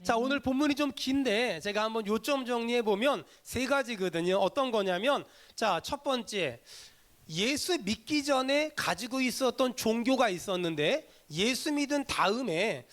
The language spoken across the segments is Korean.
자, 오늘 본문이 좀 긴데 제가 한번 요점 정리해 보면 세 가지거든요. 어떤 거냐면, 자, 첫 번째, 예수 믿기 전에 가지고 있었던 종교가 있었는데 예수 믿은 다음에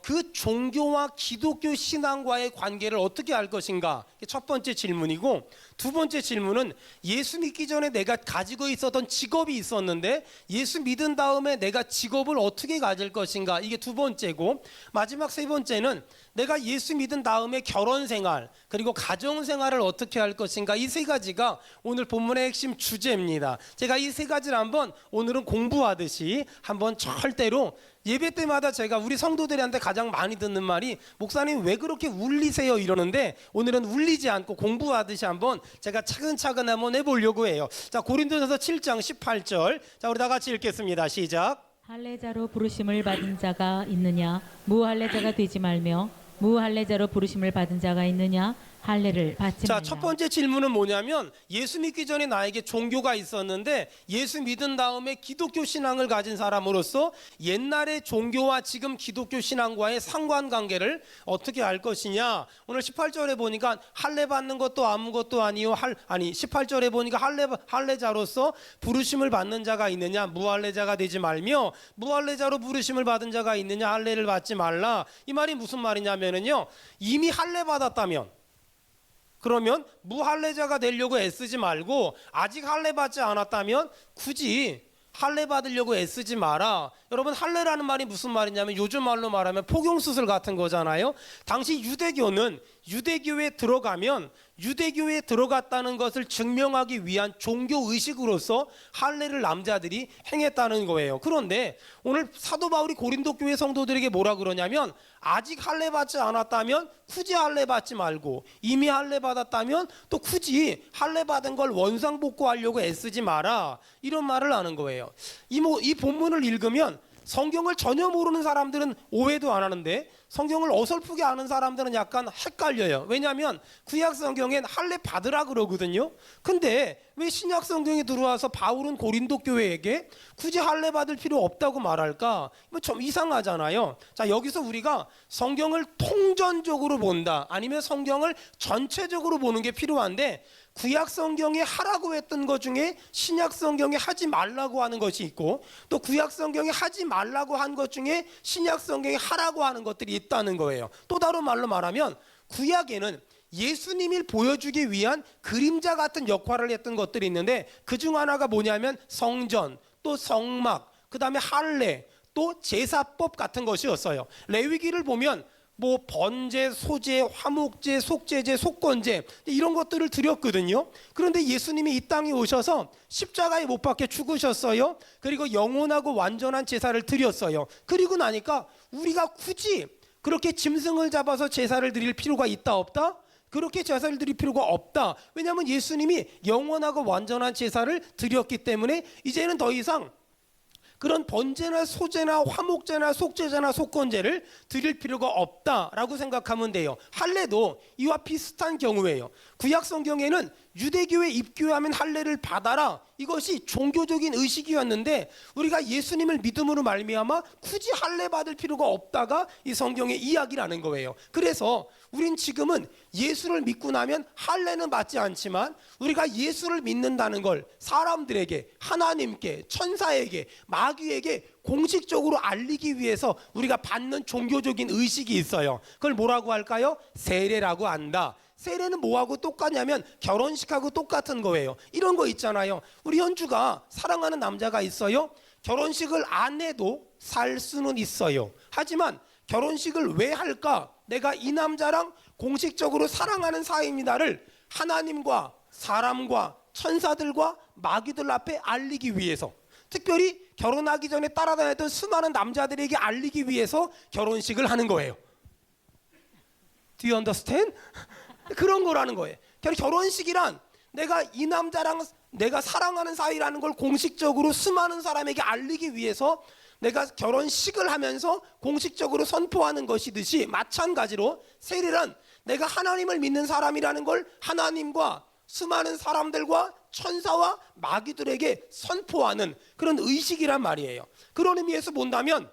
그 종교와 기독교 신앙과의 관계를 어떻게 할 것인가? 첫 번째 질문이고, 두 번째 질문은 예수 믿기 전에 내가 가지고 있었던 직업이 있었는데 예수 믿은 다음에 내가 직업을 어떻게 가질 것인가? 이게 두 번째고, 마지막 세 번째는 내가 예수 믿은 다음에 결혼 생활 그리고 가정 생활을 어떻게 할 것인가? 이 세 가지가 오늘 본문의 핵심 주제입니다. 제가 이 세 가지를 한번 오늘은 공부하듯이 한번 절대로, 예배 때마다 제가 우리 성도들한테 가장 많이 듣는 말이, 목사님 왜 그렇게 울리세요? 이러는데 오늘은 울리지 않고 공부하듯이 한번 제가 차근차근 한번 해보려고 해요. 자, 고린도전서 7장 18절, 자, 우리 다 같이 읽겠습니다. 시작. 할례자로 부르심을 받은 자가 있느냐? 무할례자가 되지 말며, 무할례자로 부르심을 받은 자가 있느냐? 할례를 받지 말라. 자, 첫 번째 질문은 뭐냐면, 예수 믿기 전에 나에게 종교가 있었는데 예수 믿은 다음에 기독교 신앙을 가진 사람으로서 옛날의 종교와 지금 기독교 신앙과의 상관관계를 어떻게 할 것이냐. 오늘 18절에 보니까 할례 받는 것도 아무것도 아니요, 18절에 보니까 할례자로서 부르심을 받는 자가 있느냐, 무할례자가 되지 말며, 무할례자로 부르심을 받은 자가 있느냐, 할례를 받지 말라. 이 말이 무슨 말이냐면요, 이미 할례 받았다면, 그러면 무할례자가 되려고 애쓰지 말고, 아직 할례 받지 않았다면 굳이 할례 받으려고 애쓰지 마라. 여러분, 할례라는 말이 무슨 말이냐면 요즘 말로 말하면 포경수술 같은 거잖아요. 당시 유대교는 유대교에 들어가면 유대교에 들어갔다는 것을 증명하기 위한 종교 의식으로서 할례를 남자들이 행했다는 거예요. 그런데 오늘 사도 바울이 고린도 교회 성도들에게 뭐라 그러냐면, 아직 할례 받지 않았다면 굳이 할례 받지 말고, 이미 할례 받았다면 또 굳이 할례 받은 걸 원상복구하려고 애쓰지 마라, 이런 말을 하는 거예요. 이 본문을 읽으면 성경을 전혀 모르는 사람들은 오해도 안 하는데, 성경을 어설프게 아는 사람들은 약간 헷갈려요. 왜냐하면 구약 성경엔 할례 받으라 그러거든요. 근데 왜 신약 성경에 들어와서 바울은 고린도 교회에게 굳이 할례 받을 필요 없다고 말할까? 좀 이상하잖아요. 자, 여기서 우리가 성경을 통전적으로 본다, 아니면 성경을 전체적으로 보는 게 필요한데, 구약 성경에 하라고 했던 것 중에 신약 성경에 하지 말라고 하는 것이 있고, 또 구약 성경에 하지 말라고 한 것 중에 신약 성경에 하라고 하는 것들이 있다는 거예요. 또 다른 말로 말하면, 구약에는 예수님을 보여주기 위한 그림자 같은 역할을 했던 것들이 있는데, 그 중 하나가 뭐냐면 성전, 또 성막, 그 다음에 할례, 또 제사법 같은 것이었어요. 레위기를 보면 뭐 번제, 소제, 화목제, 속죄제, 속건제, 이런 것들을 드렸거든요. 그런데 예수님이 이 땅에 오셔서 십자가에 못 박혀 죽으셨어요. 그리고 영원하고 완전한 제사를 드렸어요. 그리고 나니까 우리가 굳이 그렇게 짐승을 잡아서 제사를 드릴 필요가 있다 없다? 그렇게 제사를 드릴 필요가 없다. 왜냐하면 예수님이 영원하고 완전한 제사를 드렸기 때문에 이제는 더 이상 그런 번제나 소제나 화목제나 속죄제나 속건제를 드릴 필요가 없다라고 생각하면 돼요. 할례도 이와 비슷한 경우예요. 구약 성경에는 유대교에 입교하면 할례를 받아라, 이것이 종교적인 의식이었는데, 우리가 예수님을 믿음으로 말미암아 굳이 할례 받을 필요가 없다가 이 성경의 이야기라는 거예요. 그래서 우린 지금은 예수를 믿고 나면 할례는 받지 않지만, 우리가 예수를 믿는다는 걸 사람들에게, 하나님께, 천사에게, 마귀에게 공식적으로 알리기 위해서 우리가 받는 종교적인 의식이 있어요. 그걸 뭐라고 할까요? 세례라고 한다. 세례는 뭐하고 똑같냐면 결혼식하고 똑같은 거예요. 이런 거 있잖아요. 우리 현주가 사랑하는 남자가 있어요. 결혼식을 안 해도 살 수는 있어요. 하지만 결혼식을 왜 할까? 내가 이 남자랑 공식적으로 사랑하는 사이입니다를 하나님과 사람과 천사들과 마귀들 앞에 알리기 위해서, 특별히 결혼하기 전에 따라다녔던 수많은 남자들에게 알리기 위해서 결혼식을 하는 거예요. Do you understand? 그런 거라는 거예요. 결혼식이란 내가 이 남자랑 내가 사랑하는 사이라는 걸 공식적으로 수많은 사람에게 알리기 위해서 내가 결혼식을 하면서 공식적으로 선포하는 것이듯이, 마찬가지로 세례란 내가 하나님을 믿는 사람이라는 걸 하나님과 수많은 사람들과 천사와 마귀들에게 선포하는 그런 의식이란 말이에요. 그런 의미에서 본다면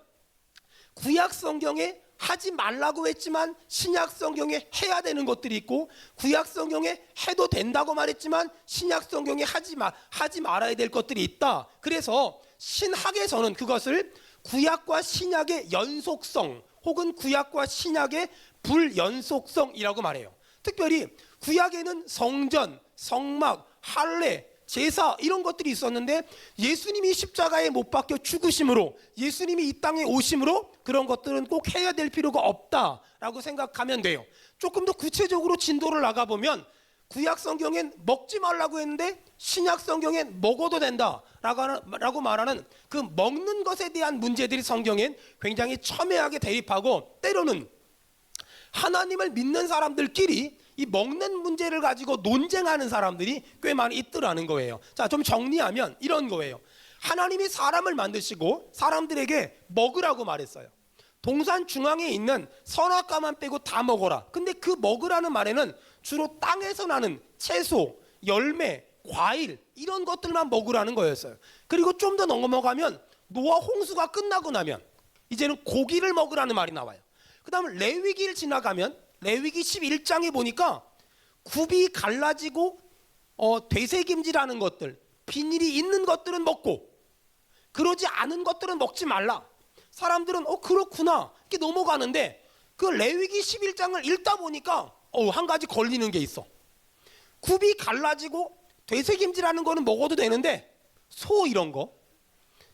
구약 성경에 하지 말라고 했지만 신약 성경에 해야 되는 것들이 있고, 구약 성경에 해도 된다고 말했지만 신약 성경에 하지 말아야 될 것들이 있다. 그래서 신학에서는 그것을 구약과 신약의 연속성 혹은 구약과 신약의 불연속성이라고 말해요. 특별히 구약에는 성전, 성막, 할례, 제사 이런 것들이 있었는데, 예수님이 십자가에 못 박혀 죽으심으로, 예수님이 이 땅에 오심으로 그런 것들은 꼭 해야 될 필요가 없다라고 생각하면 돼요. 조금 더 구체적으로 진도를 나가보면 구약 성경엔 먹지 말라고 했는데 신약 성경엔 먹어도 된다라고 말하는 그 먹는 것에 대한 문제들이 성경엔 굉장히 첨예하게 대립하고, 때로는 하나님을 믿는 사람들끼리 이 먹는 문제를 가지고 논쟁하는 사람들이 꽤 많이 있더라는 거예요. 자, 좀 정리하면 이런 거예요. 하나님이 사람을 만드시고 사람들에게 먹으라고 말했어요. 동산 중앙에 있는 선악과만 빼고 다 먹어라. 근데 그 먹으라는 말에는 주로 땅에서 나는 채소, 열매, 과일 이런 것들만 먹으라는 거였어요. 그리고 좀 더 넘어가면 노아 홍수가 끝나고 나면 이제는 고기를 먹으라는 말이 나와요. 그 다음에 레위기를 지나가면 레위기 11장에 보니까 굽이 갈라지고 되새김질하는 것들, 비닐이 있는 것들은 먹고 그러지 않은 것들은 먹지 말라. 사람들은 그렇구나 이렇게 넘어가는데, 그 레위기 11장을 읽다 보니까 한 가지 걸리는 게 있어. 굽이 갈라지고 되새김질하는 거는 먹어도 되는데 소 이런 거,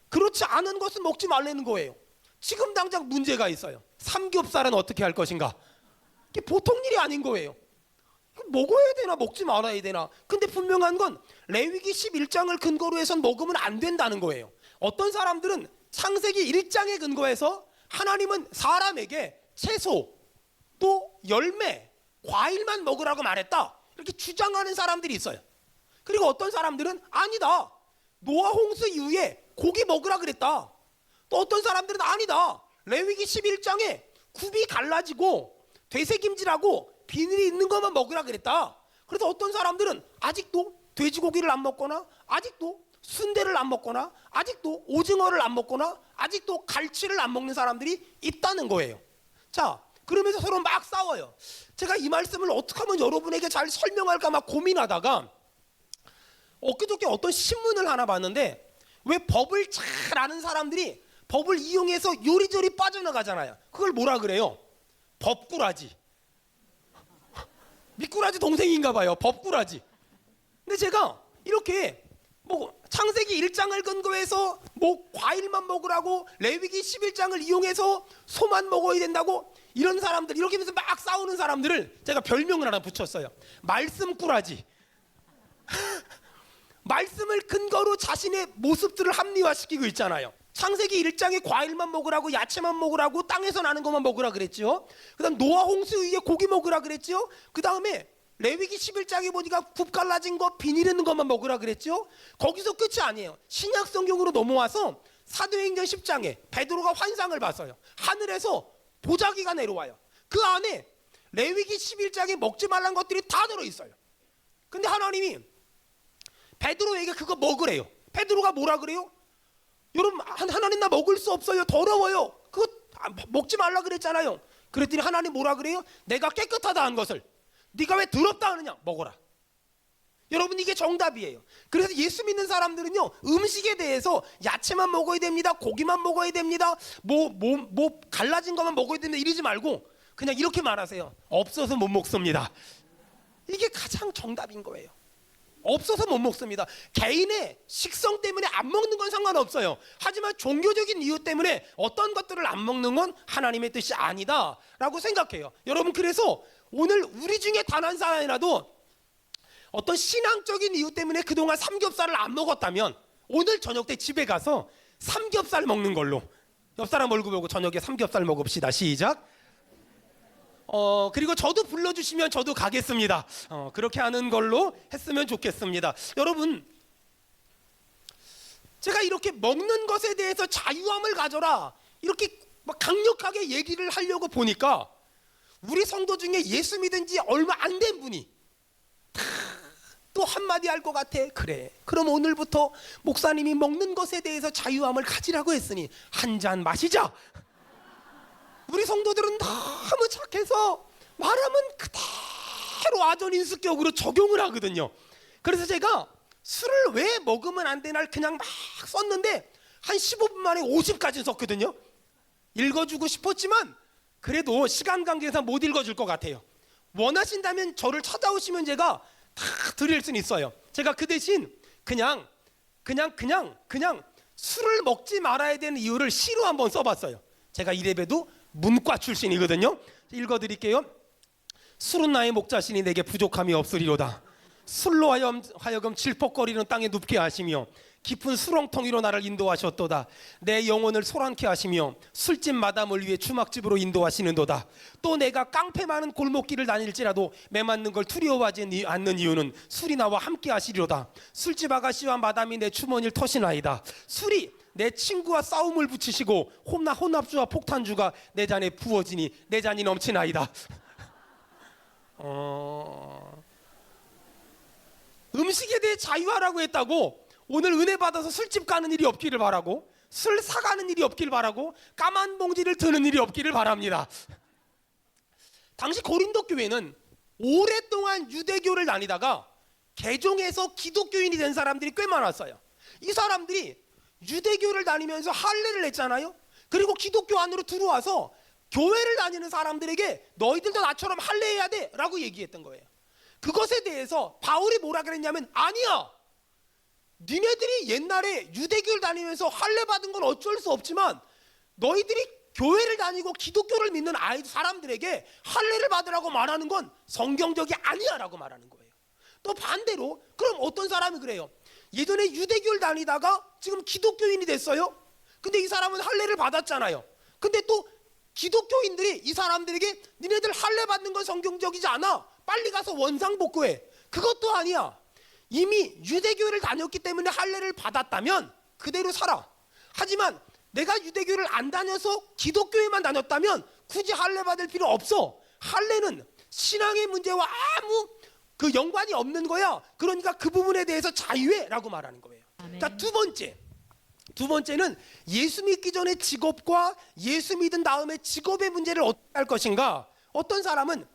그렇지 않은 것은 먹지 말라는 거예요. 지금 당장 문제가 있어요. 삼겹살은 어떻게 할 것인가? 이게 보통 일이 아닌 거예요. 먹어야 되나 먹지 말아야 되나? 근데 분명한 건 레위기 11장을 근거로 해선 먹으면 안 된다는 거예요. 어떤 사람들은 창세기 1장에 근거해서 하나님은 사람에게 채소, 또 열매, 과일만 먹으라고 말했다 이렇게 주장하는 사람들이 있어요. 그리고 어떤 사람들은 아니다, 노아 홍수 이후에 고기 먹으라 그랬다. 또 어떤 사람들은 아니다, 레위기 11장에 굽이 갈라지고 되새김질하고 비늘이 있는 것만 먹으라 그랬다. 그래서 어떤 사람들은 아직도 돼지고기를 안 먹거나, 아직도 순대를 안 먹거나, 아직도 오징어를 안 먹거나, 아직도 갈치를 안 먹는 사람들이 있다는 거예요. 자, 그러면서 서로 막 싸워요. 제가 이 말씀을 어떻게 하면 여러분에게 잘 설명할까 막 고민하다가 엊그저께 어떤 신문을 하나 봤는데, 왜 법을 잘 아는 사람들이 법을 이용해서 요리조리 빠져나가잖아요. 그걸 뭐라 그래요? 법꾸라지. 미꾸라지 동생인가 봐요. 법꾸라지. 근데 제가 이렇게 창세기 1장을 근거해서 과일만 먹으라고, 레위기 11장을 이용해서 소만 먹어야 된다고, 이런 사람들, 이렇게 하면서 막 싸우는 사람들을 제가 별명을 하나 붙였어요. 말씀꾸라지. 말씀을 근거로 자신의 모습들을 합리화시키고 있잖아요. 창세기 1장에 과일만 먹으라고, 야채만 먹으라고, 땅에서 나는 것만 먹으라 그랬죠. 그 다음 노아 홍수 위에 고기 먹으라 그랬죠. 그 다음에 레위기 11장에 보니까 굽 갈라진 거, 비닐 있는 것만 먹으라 그랬죠. 거기서 끝이 아니에요. 신약 성경으로 넘어와서 사도행전 10장에 베드로가 환상을 봤어요. 하늘에서 보자기가 내려와요. 그 안에 레위기 11장에 먹지 말란 것들이 다 들어있어요. 근데 하나님이 베드로에게 그거 먹으래요. 베드로가 뭐라 그래요? 여러분, 하나님 나 먹을 수 없어요. 더러워요. 그거 먹지 말라 그랬잖아요. 그랬더니 하나님 뭐라 그래요? 내가 깨끗하다 한 것을 네가 왜 더럽다 하느냐? 먹어라. 여러분, 이게 정답이에요. 그래서 예수 믿는 사람들은요, 음식에 대해서 야채만 먹어야 됩니다, 고기만 먹어야 됩니다, 갈라진 것만 먹어야 됩니다 이러지 말고 그냥 이렇게 말하세요. 없어서 못 먹습니다. 이게 가장 정답인 거예요. 없어서 못 먹습니다. 개인의 식성 때문에 안 먹는 건 상관없어요. 하지만 종교적인 이유 때문에 어떤 것들을 안 먹는 건 하나님의 뜻이 아니다 라고 생각해요. 여러분, 그래서 오늘 우리 중에 단 한 사람이라도 어떤 신앙적인 이유 때문에 그동안 삼겹살을 안 먹었다면 오늘 저녁 때 집에 가서 삼겹살 먹는 걸로, 옆 사람 얼굴 보고 저녁에 삼겹살 먹읍시다. 시작. 그리고 저도 불러주시면 저도 가겠습니다. 그렇게 하는 걸로 했으면 좋겠습니다. 여러분, 제가 이렇게 먹는 것에 대해서 자유함을 가져라 이렇게 막 강력하게 얘기를 하려고 보니까 우리 성도 중에 예수 믿은 지 얼마 안 된 분이 또 한마디 할 것 같아. 그래, 그럼 오늘부터 목사님이 먹는 것에 대해서 자유함을 가지라고 했으니 한 잔 마시자. 우리 성도들은 너무 착해서 말하면 그대로 아전인수격으로 적용을 하거든요. 그래서 제가 술을 왜 먹으면 안 되나 그냥 막 썼는데 한 15분 만에 50까지 썼거든요. 읽어주고 싶었지만 그래도 시간 관계상 못 읽어줄 것 같아요. 원하신다면 저를 찾아오시면 제가 다 드릴 수는 있어요. 제가 그 대신 그냥 술을 먹지 말아야 되는 이유를 시로 한번 써봤어요. 제가 이래봬도 문과 출신이거든요. 읽어드릴게요. 술은 나의 목자시니 내게 부족함이 없으리로다. 술로 하여금 질퍽거리는 땅에 눕게 하시며 깊은 수렁텅 위로 나를 인도하셨도다. 내 영혼을 소란케 하시며 술집 마담을 위해 주막집으로 인도하시는도다. 또 내가 깡패 많은 골목길을 다닐지라도 매맞는 걸 두려워하지 않는 이유는 술이 나와 함께 하시리로다. 술집 아가씨와 마담이 내 주머니를 터시나이다. 술이 내 친구와 싸움을 붙이시고 혼합주와 폭탄주가 내 잔에 부어지니 내 잔이 넘치나이다. 음식에 대해 자유하라고 했다고 오늘 은혜 받아서 술집 가는 일이 없기를 바라고 술 사가는 일이 없기를 바라고 까만 봉지를 드는 일이 없기를 바랍니다. 당시 고린도 교회는 오랫동안 유대교를 다니다가 개종해서 기독교인이 된 사람들이 꽤 많았어요. 이 사람들이 유대교를 다니면서 할례를 했잖아요. 그리고 기독교 안으로 들어와서 교회를 다니는 사람들에게 너희들도 나처럼 할례해야 돼 라고 얘기했던 거예요. 그것에 대해서 바울이 뭐라 그랬냐면 아니야, 니네들이 옛날에 유대교를 다니면서 할례 받은 건 어쩔 수 없지만 너희들이 교회를 다니고 기독교를 믿는 사람들에게 할례를 받으라고 말하는 건 성경적이 아니야 라고 말하는 거예요. 또 반대로 그럼 어떤 사람이 그래요. 예전에 유대교를 다니다가 지금 기독교인이 됐어요. 근데 이 사람은 할례를 받았잖아요. 근데 또 기독교인들이 이 사람들에게 니네들 할례 받는 건 성경적이지 않아, 빨리 가서 원상복구해. 그것도 아니야. 이미 유대교를 다녔기 때문에 할례를 받았다면 그대로 살아. 하지만 내가 유대교를 안 다녀서 기독교에만 다녔다면 굳이 할례 받을 필요 없어. 할례는 신앙의 문제와 아무 그 연관이 없는 거야. 그러니까 그 부분에 대해서 자유해 라고 말하는 거예요. 아멘. 자, 두 번째는 예수 믿기 전에 직업과 예수 믿은 다음에 직업의 문제를 어떻게 할 것인가. 어떤 사람은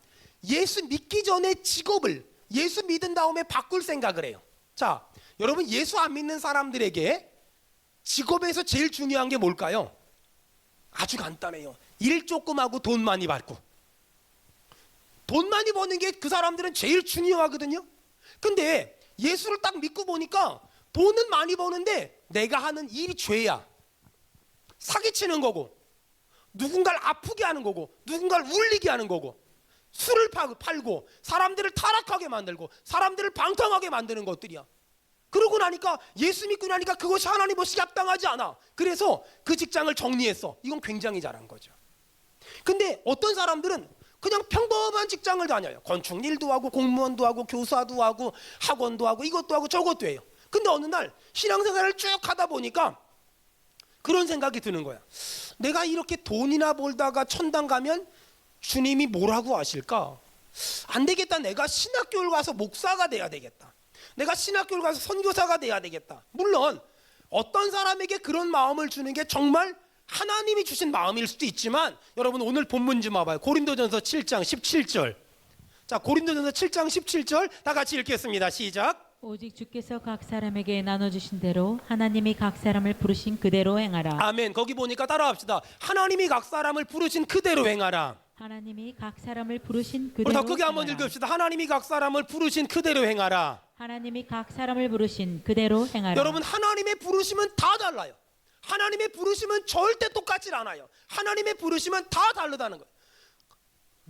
예수 믿기 전에 직업을 예수 믿은 다음에 바꿀 생각을 해요. 자, 여러분 예수 안 믿는 사람들에게 직업에서 제일 중요한 게 뭘까요? 아주 간단해요. 일 조금 하고 돈 많이 받고. 돈 많이 버는 게 그 사람들은 제일 중요하거든요. 근데 예수를 딱 믿고 보니까 돈은 많이 버는데 내가 하는 일이 죄야. 사기치는 거고, 누군가를 아프게 하는 거고, 누군가를 울리게 하는 거고, 술을 팔고 사람들을 타락하게 만들고 사람들을 방탕하게 만드는 것들이야. 그러고 나니까 예수 믿고 나니까 그것이 하나님 없이 합당하지 않아. 그래서 그 직장을 정리했어. 이건 굉장히 잘한 거죠. 근데 어떤 사람들은 그냥 평범한 직장을 다녀요. 건축 일도 하고 공무원도 하고 교사도 하고 학원도 하고 이것도 하고 저것도 해요. 근데 어느 날 신앙생활을 쭉 하다 보니까 그런 생각이 드는 거야. 내가 이렇게 돈이나 벌다가 천당 가면 주님이 뭐라고 하실까? 안 되겠다. 내가 신학교를 가서 목사가 돼야 되겠다. 내가 신학교를 가서 선교사가 돼야 되겠다. 물론 어떤 사람에게 그런 마음을 주는 게 정말 하나님이 주신 마음일 수도 있지만 여러분 오늘 본문 좀 와봐요. 고린도전서 7장 17절. 자, 고린도전서 7장 17절 다 같이 읽겠습니다. 시작. 오직 주께서 각 사람에게 나눠주신 대로 하나님이 각 사람을 부르신 그대로 행하라. 아멘. 거기 보니까 따라합시다. 하나님이 각 사람을 부르신 그대로 행하라. 하나님이 각 사람을 부르신 우리 그대로 더 크게 한번 행하라. 읽읍시다. 하나님이 각 사람을 부르신 그대로 행하라. 하나님이 각 사람을 부르신 그대로 행하라. 여러분 하나님의 부르심은 다 달라요. 하나님의 부르심은 절대 똑같지 않아요. 하나님의 부르심은 다 다르다는 거예요.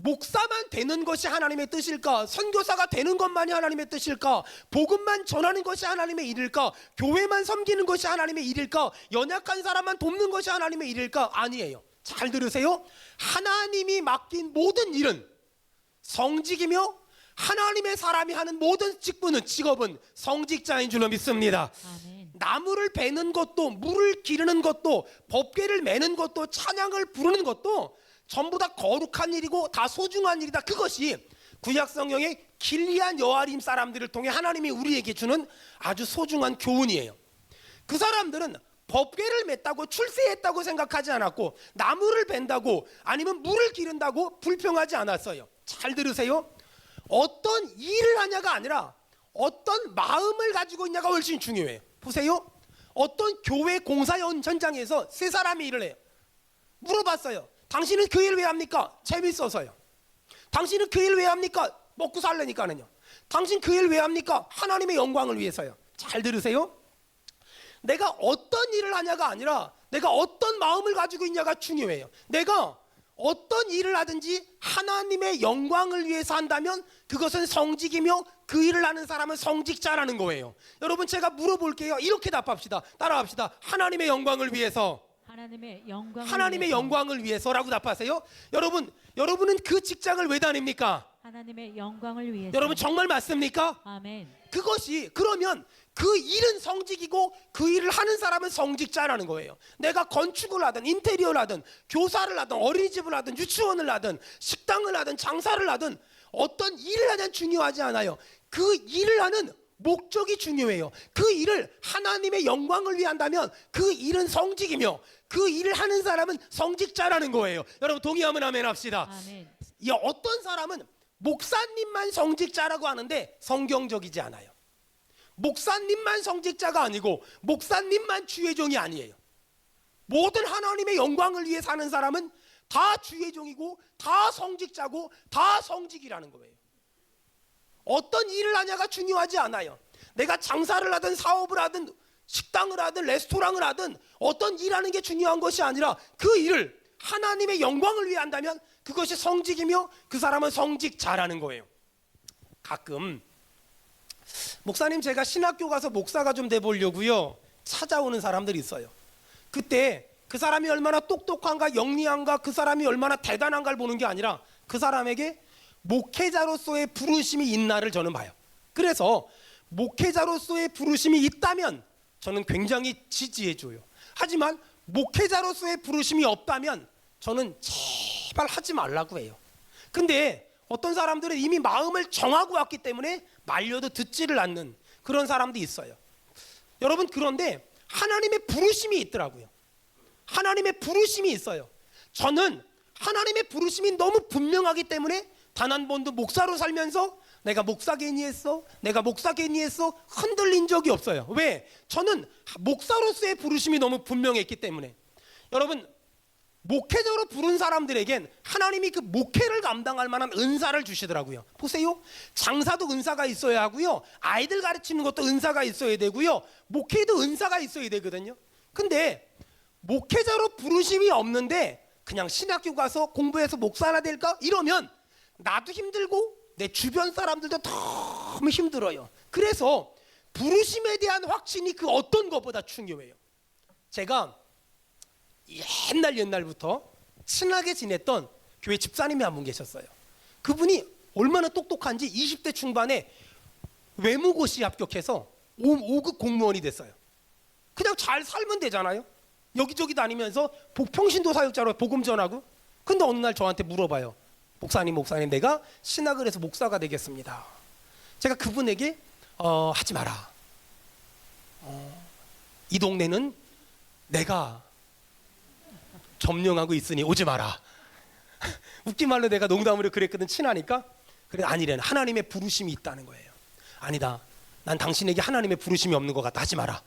목사만 되는 것이 하나님의 뜻일까? 선교사가 되는 것만이 하나님의 뜻일까? 복음만 전하는 것이 하나님의 일일까? 교회만 섬기는 것이 하나님의 일일까? 연약한 사람만 돕는 것이 하나님의 일일까? 아니에요. 잘 들으세요. 하나님이 맡긴 모든 일은 성직이며 하나님의 사람이 하는 모든 직업은 성직자인 줄로 믿습니다. 아멘. 나무를 베는 것도 물을 기르는 것도 법궤를 매는 것도 찬양을 부르는 것도 전부 다 거룩한 일이고 다 소중한 일이다. 그것이 구약 성경의 길리안 여아림 사람들을 통해 하나님이 우리에게 주는 아주 소중한 교훈이에요. 그 사람들은 법궤를 맸다고 출세했다고 생각하지 않았고 나무를 벤다고 아니면 물을 기른다고 불평하지 않았어요. 잘 들으세요. 어떤 일을 하냐가 아니라 어떤 마음을 가지고 있냐가 훨씬 중요해요. 보세요. 어떤 교회 공사 현장에서 세 사람이 일을 해요. 물어봤어요. 당신은 그 일 왜 합니까? 재밌어서요. 당신은 그 일 왜 합니까? 먹고 살려니까는요. 당신 그 일 왜 합니까? 하나님의 영광을 위해서요. 잘 들으세요. 내가 어떤 일을 하냐가 아니라 내가 어떤 마음을 가지고 있냐가 중요해요. 내가 어떤 일을 하든지 하나님의 영광을 위해서 한다면 그것은 성직이며 그 일을 하는 사람은 성직자라는 거예요. 여러분 제가 물어볼게요. 이렇게 답합시다. 따라합시다. 하나님의 영광을 위해서. 하나님의 영광을 위해서라고 답하세요. 여러분은 그 직장을 왜 다닙니까? 하나님의 영광을 위해서. 여러분 정말 맞습니까? 아멘. 그것이 그러면 그 일은 성직이고 그 일을 하는 사람은 성직자라는 거예요. 내가 건축을 하든 인테리어를 하든 교사를 하든 어린이집을 하든 유치원을 하든 식당을 하든 장사를 하든 어떤 일을 하든 중요하지 않아요. 그 일을 하는 목적이 중요해요. 그 일을 하나님의 영광을 위해 한다면 그 일은 성직이며 그 일을 하는 사람은 성직자라는 거예요. 여러분 동의하면 아멘 합시다. 아멘. 어떤 사람은 목사님만 성직자라고 하는데 성경적이지 않아요. 목사님만 성직자가 아니고 목사님만 주의 종이 아니에요. 모든 하나님의 영광을 위해 사는 사람은 다 주의 종이고 다 성직자고 다 성직이라는 거예요. 어떤 일을 하냐가 중요하지 않아요. 내가 장사를 하든 사업을 하든 식당을 하든 레스토랑을 하든 어떤 일하는 게 중요한 것이 아니라 그 일을 하나님의 영광을 위해 한다면 그것이 성직이며 그 사람은 성직자라는 거예요. 가끔 목사님 제가 신학교 가서 목사가 좀 돼보려고요 찾아오는 사람들이 있어요. 그때 그 사람이 얼마나 똑똑한가 영리한가 그 사람이 얼마나 대단한가를 보는 게 아니라 그 사람에게 목회자로서의 부르심이 있나를 저는 봐요. 그래서 목회자로서의 부르심이 있다면 저는 굉장히 지지해줘요. 하지만 목회자로서의 부르심이 없다면 저는 제발 하지 말라고 해요. 근데 어떤 사람들은 이미 마음을 정하고 왔기 때문에 말려도 듣지를 않는 그런 사람도 있어요. 여러분 그런데 하나님의 부르심이 있더라고요. 하나님의 부르심이 있어요. 저는 하나님의 부르심이 너무 분명하기 때문에 단 한 번도 목사로 살면서 내가 목사 괜히 했어 흔들린 적이 없어요. 왜? 저는 목사로서의 부르심이 너무 분명했기 때문에. 여러분 목회자로 부른 사람들에겐 하나님이 그 목회를 감당할 만한 은사를 주시더라고요. 보세요. 장사도 은사가 있어야 하고요. 아이들 가르치는 것도 은사가 있어야 되고요. 목회도 은사가 있어야 되거든요. 근데 목회자로 부르심이 없는데 그냥 신학교 가서 공부해서 목사나 될까? 이러면 나도 힘들고 내 주변 사람들도 너무 힘들어요. 그래서 부르심에 대한 확신이 그 어떤 것보다 중요해요. 제가 옛날부터 친하게 지냈던 교회 집사님이 한 분 계셨어요. 그분이 얼마나 똑똑한지 20대 중반에 외무고시 합격해서 5급 공무원이 됐어요. 그냥 잘 살면 되잖아요. 여기저기 다니면서 평신도 사역자로 복음 전하고. 근데 어느 날 저한테 물어봐요. 목사님 내가 신학을 해서 목사가 되겠습니다. 제가 그분에게 하지 마라. 이 동네는 내가 점령하고 있으니 오지 마라. 웃긴 말로 내가 농담으로 그랬거든. 친하니까. 그래 아니래는 하나님의 부르심이 있다는 거예요. 아니다. 난 당신에게 하나님의 부르심이 없는 것 같다. 하지 마라.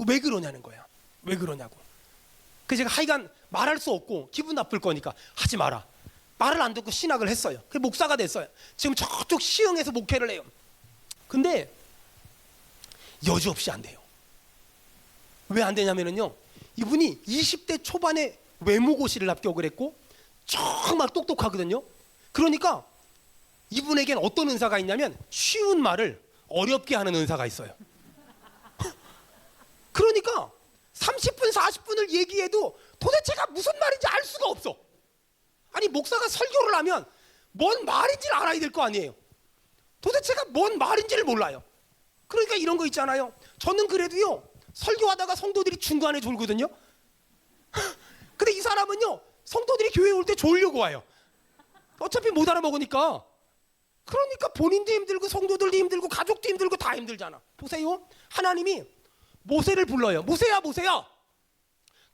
왜 그러냐는 거야. 왜 그러냐고. 그래서 제가 하여간 말할 수 없고 기분 나쁠 거니까 하지 마라. 말을 안 듣고 신학을 했어요. 그 목사가 됐어요. 지금 저쪽 시흥에서 목회를 해요. 근데 여지없이 안 돼요. 왜 안 되냐면요. 이분이 20대 초반에 외무고시를 합격을 했고 정말 똑똑하거든요. 그러니까 이분에겐 어떤 은사가 있냐면 쉬운 말을 어렵게 하는 은사가 있어요. 그러니까 30분 40분을 얘기해도 도대체가 무슨 말인지 알 수가 없어. 아니 목사가 설교를 하면 뭔 말인지를 알아야 될 거 아니에요. 도대체가 뭔 말인지를 몰라요. 그러니까 이런 거 있잖아요. 저는 그래도요 설교하다가 성도들이 중간에 졸거든요. 근데 이 사람은요 성도들이 교회에 올 때 졸려고 와요. 어차피 못 알아먹으니까. 그러니까 본인도 힘들고 성도들도 힘들고 가족도 힘들고 다 힘들잖아. 보세요. 하나님이 모세를 불러요. 모세야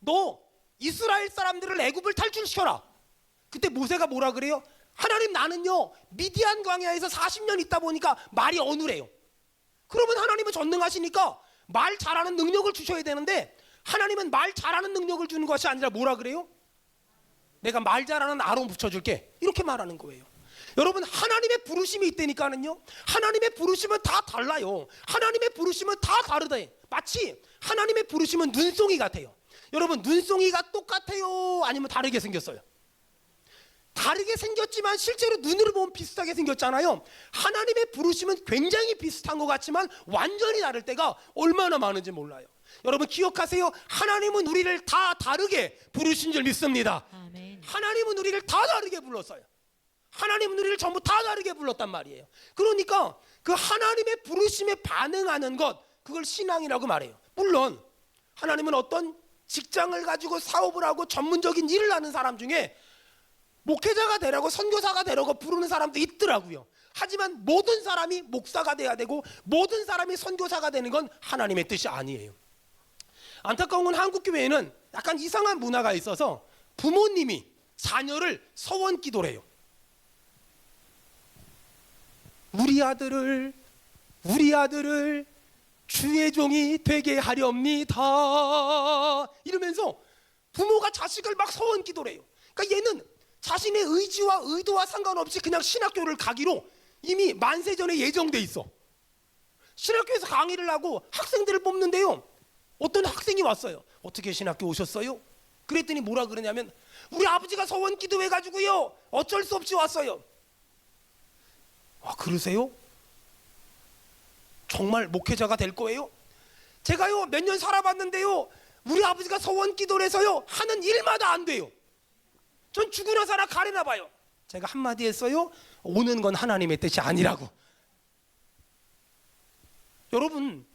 너 이스라엘 사람들을 애굽을 탈출시켜라. 그때 모세가 뭐라 그래요? 하나님, 나는요 미디안 광야에서 40년 있다 보니까 말이 어눌해요. 그러면 하나님은 전능하시니까 말 잘하는 능력을 주셔야 되는데, 하나님은 말 잘하는 능력을 주는 것이 아니라 뭐라 그래요? 내가 말 잘하는 아론 붙여줄게, 이렇게 말하는 거예요. 여러분, 하나님의 부르심이 있다니까는요, 하나님의 부르심은 다 달라요. 하나님의 부르심은 다 다르다. 마치 하나님의 부르심은 눈송이 같아요. 여러분, 눈송이가 똑같아요, 아니면 다르게 생겼어요? 다르게 생겼지만 실제로 눈으로 보면 비슷하게 생겼잖아요. 하나님의 부르심은 굉장히 비슷한 것 같지만 완전히 다를 때가 얼마나 많은지 몰라요. 여러분, 기억하세요. 하나님은 우리를 다 다르게 부르신 줄 믿습니다. 아멘. 하나님은 우리를 다 다르게 불렀어요. 하나님은 우리를 전부 다 다르게 불렀단 말이에요. 그러니까 그 하나님의 부르심에 반응하는 것, 그걸 신앙이라고 말해요. 물론 하나님은 어떤 직장을 가지고 사업을 하고 전문적인 일을 하는 사람 중에 목회자가 되라고, 선교사가 되라고 부르는 사람도 있더라고요. 하지만 모든 사람이 목사가 돼야 되고 모든 사람이 선교사가 되는 건 하나님의 뜻이 아니에요. 안타까운 건 한국 교회에는 약간 이상한 문화가 있어서 부모님이 자녀를 서원 기도를 해요. 우리 아들을 주의 종이 되게 하렵니다, 이러면서 부모가 자식을 막 서원 기도를 해요. 그러니까 얘는 자신의 의지와 의도와 상관없이 그냥 신학교를 가기로 이미 만세전에 예정돼 있어. 신학교에서 강의를 하고 학생들을 뽑는데요, 어떤 학생이 왔어요. 어떻게 신학교 오셨어요? 그랬더니 뭐라 그러냐면, 우리 아버지가 서원 기도해가지고요 어쩔 수 없이 왔어요. 아, 그러세요? 정말 목회자가 될 거예요? 제가요 몇 년 살아봤는데요, 우리 아버지가 서원 기도를 해서요 하는 일마다 안 돼요. 전 죽으나 살아 가리나 봐요. 제가 한마디 했어요. 오는 건 하나님의 뜻이 아니라고. 여러분,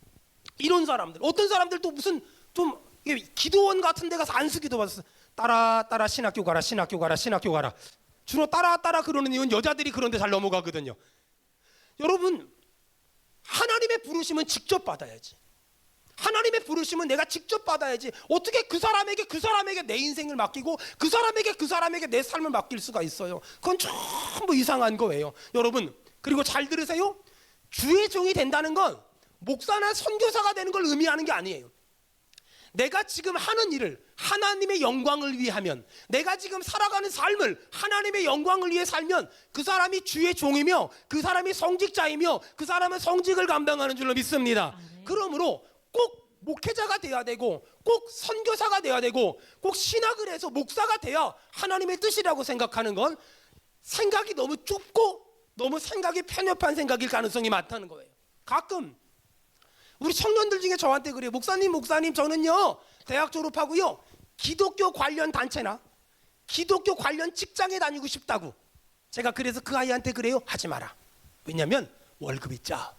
이런 사람들, 어떤 사람들도 무슨 좀 기도원 같은 데 가서 안수기도 받았어. 따라 신학교 가라, 신학교 가라, 신학교 가라. 주로 따라 그러는 이유는 여자들이 그런 데 잘 넘어가거든요. 여러분, 하나님의 부르심은 직접 받아야지. 하나님의 부르심은 내가 직접 받아야지. 어떻게 그 사람에게 내 인생을 맡기고 그 사람에게 내 삶을 맡길 수가 있어요? 그건 전부 이상한 거예요. 여러분, 그리고 잘 들으세요. 주의 종이 된다는 건 목사나 선교사가 되는 걸 의미하는 게 아니에요. 내가 지금 하는 일을 하나님의 영광을 위해 하면, 내가 지금 살아가는 삶을 하나님의 영광을 위해 살면 그 사람이 주의 종이며 그 사람이 성직자이며 그 사람은 성직을 감당하는 줄로 믿습니다. 그러므로 꼭 목회자가 돼야 되고 꼭 선교사가 돼야 되고 꼭 신학을 해서 목사가 돼야 하나님의 뜻이라고 생각하는 건 생각이 너무 좁고 너무 생각이 편협한 생각일 가능성이 많다는 거예요. 가끔 우리 청년들 중에 저한테 그래요. 목사님 저는요 대학 졸업하고요 기독교 관련 단체나 기독교 관련 직장에 다니고 싶다고. 제가 그래서 그 아이한테 그래요. 하지 마라. 왜냐면 월급이 짜.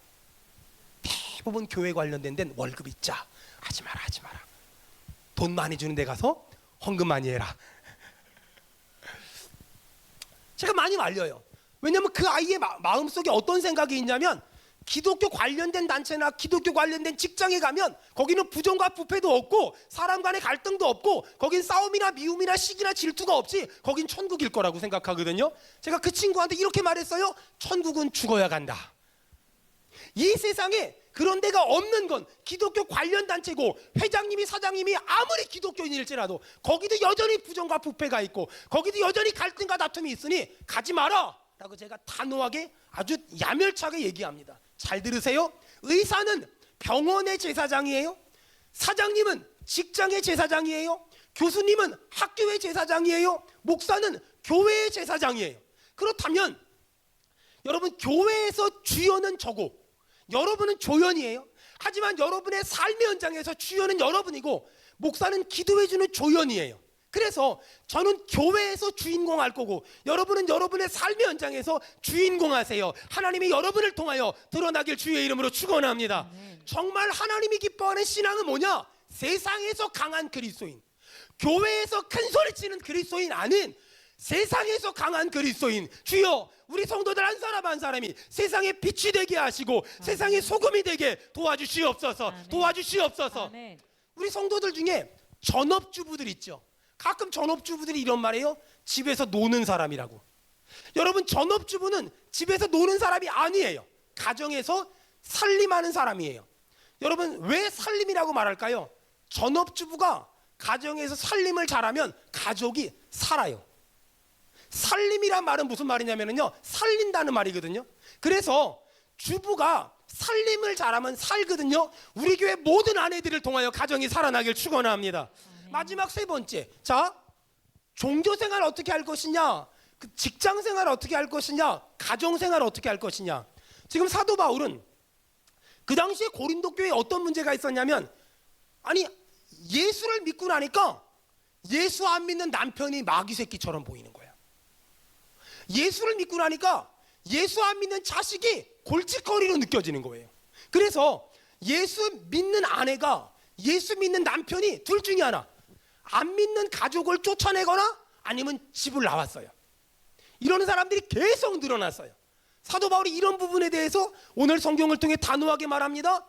대부분 교회 관련된 데는 월급이 짜. 하지 마라. 돈 많이 주는 데 가서 헌금 많이 해라. 제가 많이 말려요. 왜냐면 그 아이의 마음속에 어떤 생각이 있냐면, 기독교 관련된 단체나 기독교 관련된 직장에 가면 거기는 부정과 부패도 없고 사람 간의 갈등도 없고 거긴 싸움이나 미움이나 시기나 질투가 없지, 거긴 천국일 거라고 생각하거든요. 제가 그 친구한테 이렇게 말했어요. 천국은 죽어야 간다. 이 세상에 그런 데가 없는 건 기독교 관련 단체고, 회장님이 사장님이 아무리 기독교인일지라도 거기도 여전히 부정과 부패가 있고 거기도 여전히 갈등과 다툼이 있으니 가지 마라 라고 제가 단호하게 아주 야멸차게 얘기합니다. 잘 들으세요. 의사는 병원의 제사장이에요. 사장님은 직장의 제사장이에요. 교수님은 학교의 제사장이에요. 목사는 교회의 제사장이에요. 그렇다면 여러분, 교회에서 주연은 저고 여러분은 조연이에요. 하지만 여러분의 삶의 현장에서 주연은 여러분이고 목사는 기도해주는 조연이에요. 그래서 저는 교회에서 주인공 할 거고 여러분은 여러분의 삶의 현장에서 주인공 하세요. 하나님이 여러분을 통하여 드러나길 주의 이름으로 축원합니다. 정말 하나님이 기뻐하는 신앙은 뭐냐? 세상에서 강한 그리스도인, 교회에서 큰 소리치는 그리스도인 아닌 세상에서 강한 그리스도인. 주여, 우리 성도들 한 사람 한 사람이 세상의 빛이 되게 하시고 세상의 소금이 되게 도와주시옵소서. 도와주시옵소서. 우리 성도들 중에 전업주부들 있죠. 가끔 전업주부들이 이런 말해요. 집에서 노는 사람이라고. 여러분, 전업주부는 집에서 노는 사람이 아니에요. 가정에서 살림하는 사람이에요. 여러분, 왜 살림이라고 말할까요? 전업주부가 가정에서 살림을 잘하면 가족이 살아요. 살림이란 말은 무슨 말이냐면요, 살린다는 말이거든요. 그래서 주부가 살림을 잘하면 살거든요. 우리 교회 모든 아내들을 통하여 가정이 살아나길 축원합니다. 마지막 세 번째, 자, 종교생활 어떻게 할 것이냐, 직장생활 어떻게 할 것이냐, 가정생활 어떻게 할 것이냐. 지금 사도 바울은 그 당시에 고린도 교회에 어떤 문제가 있었냐면, 아니, 예수를 믿고 나니까 예수 안 믿는 남편이 마귀 새끼처럼 보이는 거야. 예수를 믿고 나니까 예수 안 믿는 자식이 골칫거리로 느껴지는 거예요. 그래서 예수 믿는 아내가 예수 믿는 남편이 둘 중에 하나, 안 믿는 가족을 쫓아내거나 아니면 집을 나왔어요. 이런 사람들이 계속 늘어났어요. 사도 바울이 이런 부분에 대해서 오늘 성경을 통해 단호하게 말합니다.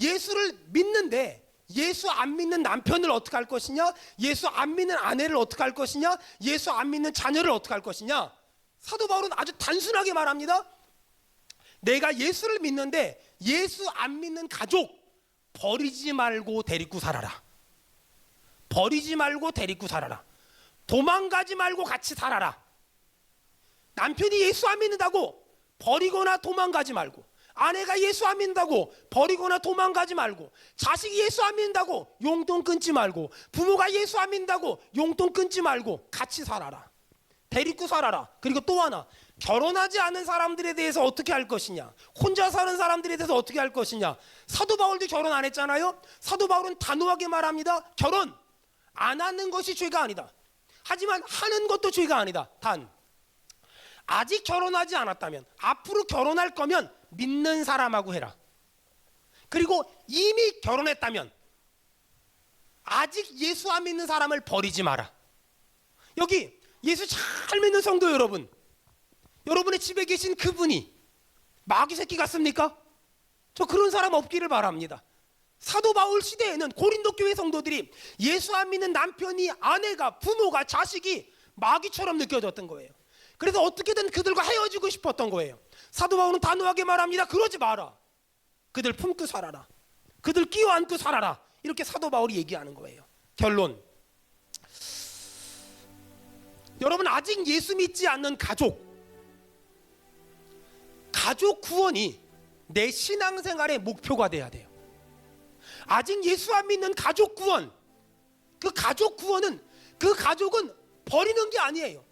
예수를 믿는데 예수 안 믿는 남편을 어떻게 할 것이냐, 예수 안 믿는 아내를 어떻게 할 것이냐, 예수 안 믿는 자녀를 어떻게 할 것이냐. 사도 바울은 아주 단순하게 말합니다. 내가 예수를 믿는데 예수 안 믿는 가족 버리지 말고 데리고 살아라. 버리지 말고 데리고 살아라. 도망가지 말고 같이 살아라. 남편이 예수 안 믿는다고 버리거나 도망가지 말고, 아내가 예수 안 믿는다고 버리거나 도망가지 말고, 자식이 예수 안 믿는다고 용돈 끊지 말고, 부모가 예수 안 믿는다고 용돈 끊지 말고 같이 살아라. 데리고 살아라. 그리고 또 하나, 결혼하지 않은 사람들에 대해서 어떻게 할 것이냐, 혼자 사는 사람들에 대해서 어떻게 할 것이냐. 사도 바울도 결혼 안 했잖아요. 사도 바울은 단호하게 말합니다. 결혼 안 하는 것이 죄가 아니다. 하지만 하는 것도 죄가 아니다. 단 아직 결혼하지 않았다면, 앞으로 결혼할 거면 믿는 사람하고 해라. 그리고 이미 결혼했다면 아직 예수 안 믿는 사람을 버리지 마라. 여기 예수 잘 믿는 성도 여러분, 여러분의 집에 계신 그분이 마귀 새끼 같습니까? 저 그런 사람 없기를 바랍니다. 사도 바울 시대에는 고린도 교회 성도들이 예수 안 믿는 남편이, 아내가, 부모가, 자식이 마귀처럼 느껴졌던 거예요. 그래서 어떻게든 그들과 헤어지고 싶었던 거예요. 사도 바울은 단호하게 말합니다. 그러지 마라. 그들 품고 살아라. 그들 끼워 안고 살아라. 이렇게 사도 바울이 얘기하는 거예요. 결론, 여러분, 아직 예수 믿지 않는 가족 구원이 내 신앙생활의 목표가 돼야 돼요. 아직 예수 안 믿는 가족 구원, 그 가족 구원은, 그 가족은 버리는 게 아니에요.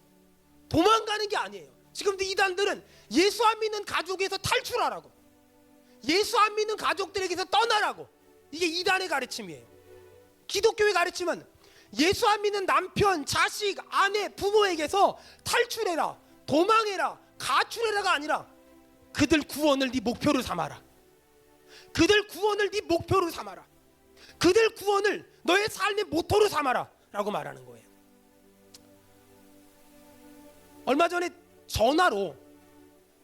도망가는 게 아니에요. 지금도 이단들은 예수 안 믿는 가족에서 탈출하라고, 예수 안 믿는 가족들에게서 떠나라고, 이게 이단의 가르침이에요. 기독교의 가르침은 예수 안 믿는 남편, 자식, 아내, 부모에게서 탈출해라, 도망해라, 가출해라가 아니라 그들 구원을 네 목표로 삼아라. 그들 구원을 네 목표로 삼아라. 그들 구원을 너의 삶의 모토로 삼아라 라고 말하는 거예요. 얼마 전에 전화로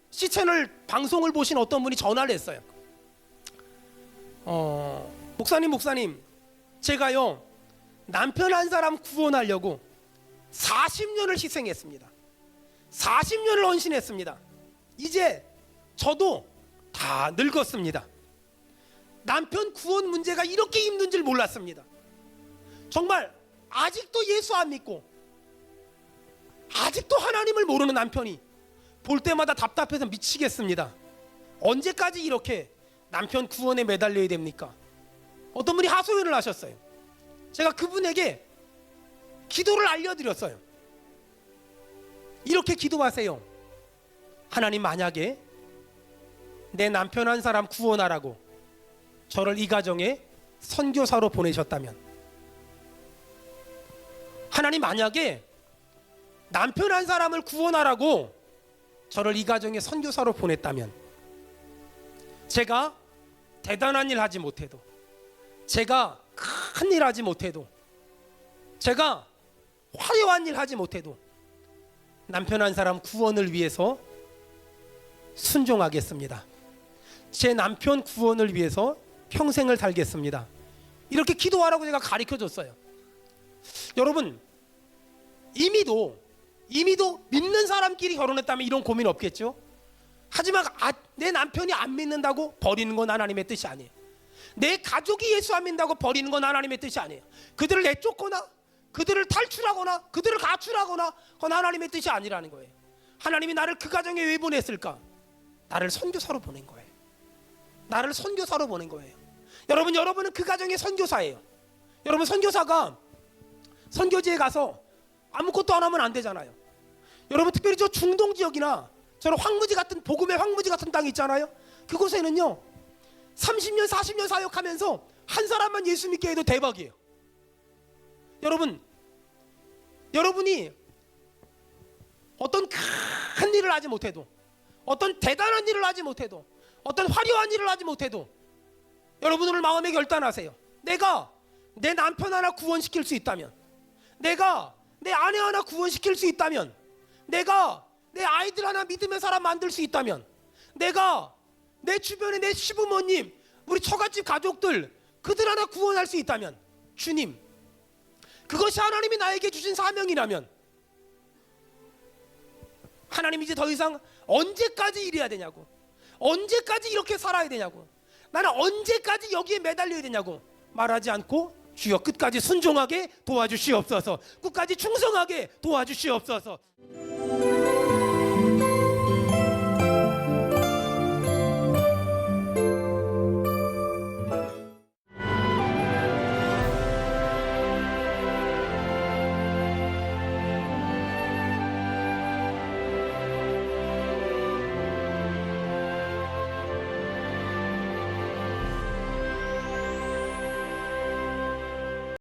C채널 방송을 보신 어떤 분이 전화를 했어요. 목사님, 제가요 남편 한 사람 구원하려고 40년을 희생했습니다. 40년을 헌신했습니다. 이제 저도 다 늙었습니다. 남편 구원 문제가 이렇게 힘든 줄 몰랐습니다. 정말 아직도 예수 안 믿고 아직도 하나님을 모르는 남편이 볼 때마다 답답해서 미치겠습니다. 언제까지 이렇게 남편 구원에 매달려야 됩니까? 어떤 분이 하소연을 하셨어요. 제가 그분에게 기도를 알려드렸어요. 이렇게 기도하세요. 하나님, 만약에 내 남편 한 사람 구원하라고 저를 이 가정에 선교사로 보내셨다면, 하나님, 만약에 남편 한 사람을 구원하라고 저를 이 가정에 선교사로 보냈다면, 제가 대단한 일 하지 못해도, 제가 큰 일 하지 못해도, 제가 화려한 일 하지 못해도 남편 한 사람 구원을 위해서 순종하겠습니다. 제 남편 구원을 위해서 평생을 살겠습니다. 이렇게 기도하라고 제가 가르쳐줬어요. 여러분 이미도 믿는 사람끼리 결혼했다면 이런 고민 없겠죠? 하지만 내 남편이 안 믿는다고 버리는 건 하나님의 뜻이 아니에요. 내 가족이 예수 안 믿는다고 버리는 건 하나님의 뜻이 아니에요. 그들을 내쫓거나 그들을 탈출하거나 그들을 가출하거나 그건 하나님의 뜻이 아니라는 거예요. 하나님이 나를 그 가정에 왜 보냈을까? 나를 선교사로 보낸 거예요. 나를 선교사로 보낸 거예요. 여러분은 그 가정의 선교사예요. 여러분 선교사가 선교지에 가서 아무것도 안 하면 안 되잖아요. 여러분 특별히 저 중동 지역이나 저런 황무지 같은 복음의 황무지 같은 땅 있잖아요. 그곳에는요 30년 40년 사역하면서 한 사람만 예수 믿게 해도 대박이에요. 여러분이 어떤 큰 일을 하지 못해도, 어떤 대단한 일을 하지 못해도, 어떤 화려한 일을 하지 못해도 여러분 오늘 마음에 결단하세요. 내가 내 남편 하나 구원시킬 수 있다면, 내가 내 아내 하나 구원시킬 수 있다면, 내가 내 아이들 하나 믿음의 사람 만들 수 있다면, 내가 내 주변에 내 시부모님, 우리 처갓집 가족들 그들 하나 구원할 수 있다면, 주님 그것이 하나님이 나에게 주신 사명이라면 하나님 이제 더 이상 언제까지 이래야 되냐고, 언제까지 이렇게 살아야 되냐고, 나는 언제까지 여기에 매달려야 되냐고 말하지 않고 주여 끝까지 순종하게 도와주시옵소서, 끝까지 충성하게 도와주시옵소서.